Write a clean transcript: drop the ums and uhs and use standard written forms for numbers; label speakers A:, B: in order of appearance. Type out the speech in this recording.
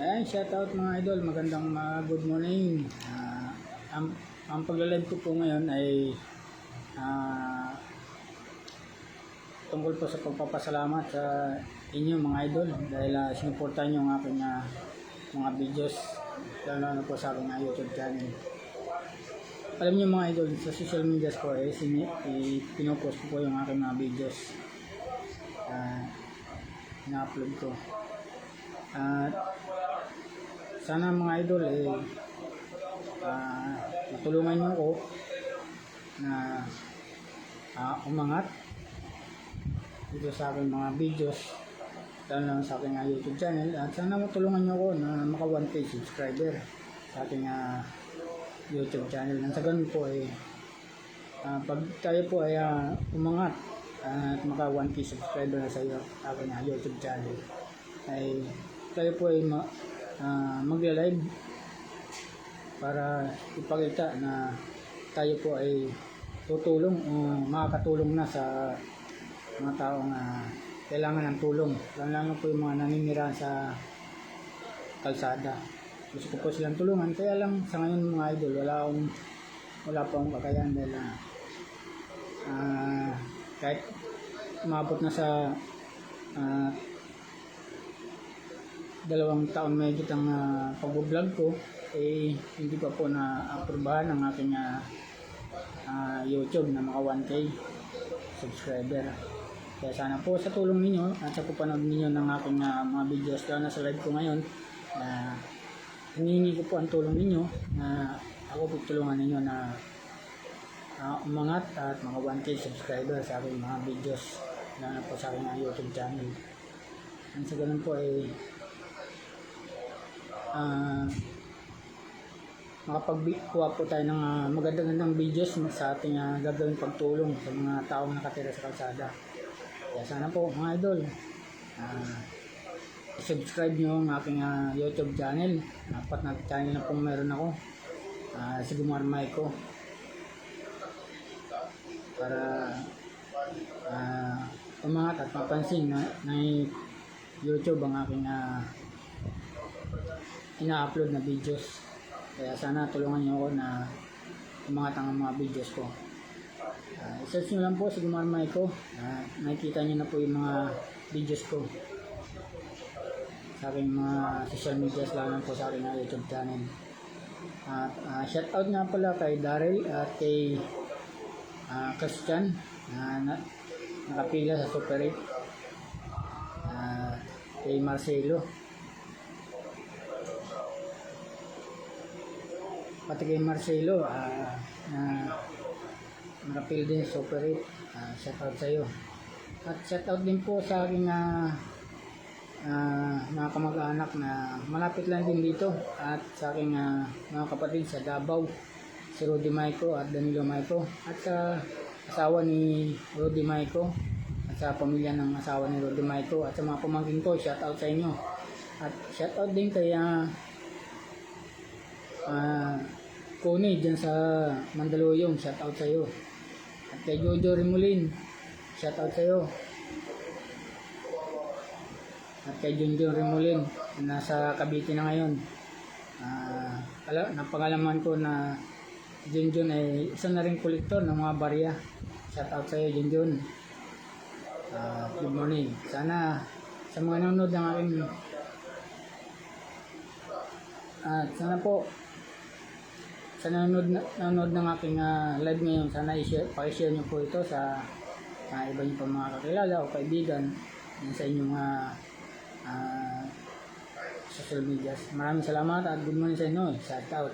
A: Ayan, shoutout mga idol, magandang good morning. Ang pagla-live ko po ngayon ay tungkol po sa pagpapasalamat sa inyo mga idol dahil sinuportahan nyo ang aking mga videos, lalo na po sa aking YouTube channel. Alam niyo mga idol, sa social media ko pinopost ko po yung aking mga videos, ina-upload ko. At sana mga idol matulungan nyo ako na umangat dito sa aking mga videos, lalo na sa aking YouTube channel. At sana matulungan nyo ako na maka 1K subscriber sa aking YouTube channel. Nang sa ganun po pag tayo po ay umangat at maka 1K subscriber na sa aking YouTube channel, ay tayo po ay magla-live para ipakita na tayo po ay tutulong o makakatulong na sa mga taong kailangan ng tulong, lalo po yung mga naninirahan sa kalsada. Gusto ko po silang tulungan, kaya lang sa ngayon mga idol wala pa akong kakayahan dahil kahit umabot na sa 2 taon may kitang pag-vlog ko, hindi pa po na-aprobahan ang aking YouTube na maka 1K subscriber. Kaya sana po sa tulong ninyo at sa panonood ninyo ng aking mga videos, lalo na sa live ko ngayon, hinihingi ko po ang tulong ninyo na ako po tulungan ninyo na umangat at mga 1K subscriber sa aking mga videos, lalo na po sa aking YouTube channel. And sa ganun po makapagkuha po tayo ng magandang videos sa ating gagawin pagtulong sa mga taong nakatira sa kalsada. Kaya sana po mga idol, subscribe nyo ang aking YouTube channel. 4 na channel na pong meron ako, si Gumar Maiko, para umangat at mapansin na YouTube ang aking ina-upload na videos. Kaya sana tulungan nyo ako na umangat ang mga videos ko. Search nyo lang po si Gumar Maiko, nakikita nyo na po yung mga videos ko sa aking mga social media, lalo po sa aking YouTube channel. Shoutout nga pala kay Daryl at kay Christian na nakapila sa Super 8, kay Marcelo, pati kay Marcelo na nakapil din sa Super 8. Shoutout sa iyo. At shoutout din po sa aking mga kamag-anak na malapit lang din dito, at sa aking mga kapatid sa Davao, si Rudy Maiko at Danilo Maiko, at sa asawa ni Rudy Maiko at sa pamilya ng asawa ni Rudy Maiko, at sa mga pamangkin ko, shoutout sa inyo. At shoutout din kay Kone dyan sa Mandaluyong, shoutout sa iyo. At kay Jojo Remulin, shoutout sa iyo. At kay Junjun Remulin, nasa Cavite na ngayon. Napangalaman ko na Junjun ay isa na rin kolektor ng mga barya. Shoutout sa iyo, Junjun. Good morning. Sana sa mga nanonood ng aking sana po sa nanonood ng aking live ngayon, sana pakishare nyo po ito sa iba nyo pa mga kakilala o kaibigan sa inyong social media. Maraming salamat at good morning sa inyo. Shout out.